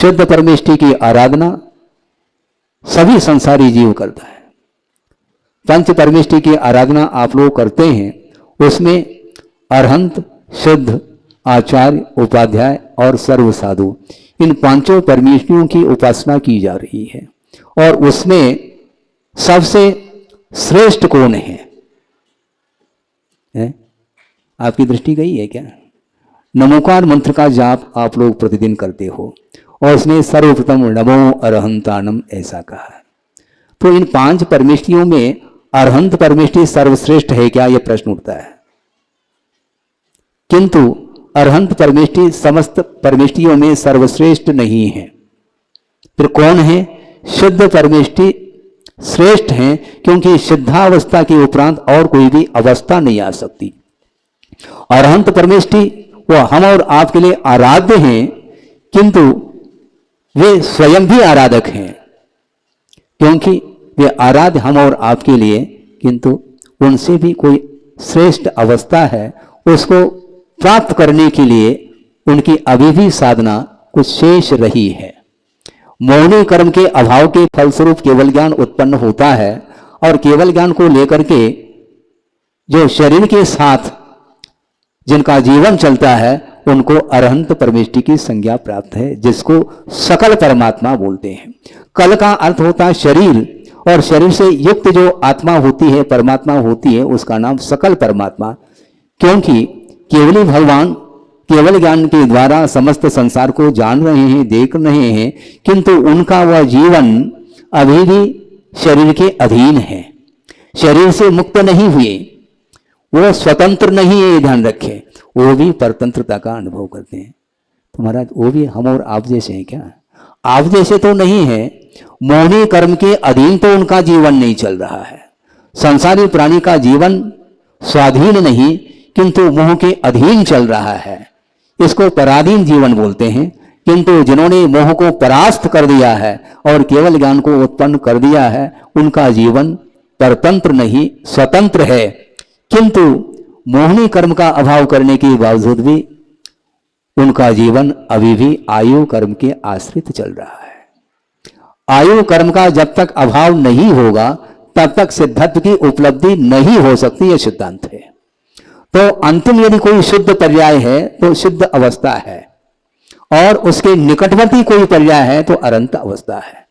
शुद्ध परमेष्टि की आराधना सभी संसारी जीव करता है। पंच परमेष्टि की आराधना आप लोग करते हैं, उसमें अरहंत, शुद्ध, आचार्य, उपाध्याय और सर्व साधु, इन पांचों परमेष्टियों की उपासना की जा रही है। और उसमें सबसे श्रेष्ठ कौन है? आपकी दृष्टि गई है क्या? नमोकार मंत्र का जाप आप लोग प्रतिदिन करते हो और उसने सर्वप्रथम नमो अरहंतानम ऐसा कहा है। तो इन पांच परमेष्टियों में अरहंत परमेष्टि सर्वश्रेष्ठ है क्या, यह प्रश्न उठता है। किंतु अरहंत परमेष्टि समस्त परमेष्टियों में सर्वश्रेष्ठ नहीं है। फिर कौन है? शुद्ध परमेष्टि श्रेष्ठ है, क्योंकि सिद्धावस्था के उपरांत और कोई भी अवस्था नहीं आ सकती। अरहंत परमेष्टि वो हम और आपके लिए आराध्य हैं, किंतु वे स्वयं भी आराधक हैं, क्योंकि वे आराध्य हम और आपके लिए, किंतु उनसे भी कोई श्रेष्ठ अवस्था है। उसको प्राप्त करने के लिए उनकी अभी भी साधना कुछ शेष रही है। मोहनी कर्म के अभाव के फलस्वरूप केवल ज्ञान उत्पन्न होता है, और केवल ज्ञान को लेकर के जो शरीर के साथ जिनका जीवन चलता है उनको अरहंत परमेष्टि की संज्ञा प्राप्त है, जिसको सकल परमात्मा बोलते हैं। कल का अर्थ होता है शरीर, और शरीर से युक्त जो आत्मा होती है, परमात्मा होती है, उसका नाम सकल परमात्मा। क्योंकि केवली भगवान केवल ज्ञान के द्वारा समस्त संसार को जान रहे हैं, देख रहे हैं, किंतु उनका वह जीवन अभी भी शरीर के अधीन है, शरीर से मुक्त नहीं हुए, वो स्वतंत्र नहीं है, ये ध्यान रखें। वो भी परतंत्रता का अनुभव करते हैं। तो महाराज वो भी हम और आप जैसे हैं क्या? आप जैसे तो नहीं है। मोहनी कर्म के अधीन तो उनका जीवन नहीं चल रहा है। संसारी प्राणी का जीवन स्वाधीन नहीं, किंतु मोह के अधीन चल रहा है। इसको पराधीन जीवन बोलते हैं। किंतु जिन्होंने मोह को परास्त कर दिया है और केवल ज्ञान को उत्पन्न कर दिया है, उनका जीवन परतंत्र नहीं, स्वतंत्र है। किंतु मोहनी कर्म का अभाव करने के बावजूद भी उनका जीवन अभी भी आयु कर्म के आश्रित चल रहा है। आयु कर्म का जब तक अभाव नहीं होगा तब तक सिद्धत्व की उपलब्धि नहीं हो सकती, यह सिद्धांत है। तो अंतिम यदि कोई शुद्ध पर्याय है तो सिद्ध अवस्था है, और उसके निकटवर्ती कोई पर्याय है तो अनंत अवस्था है।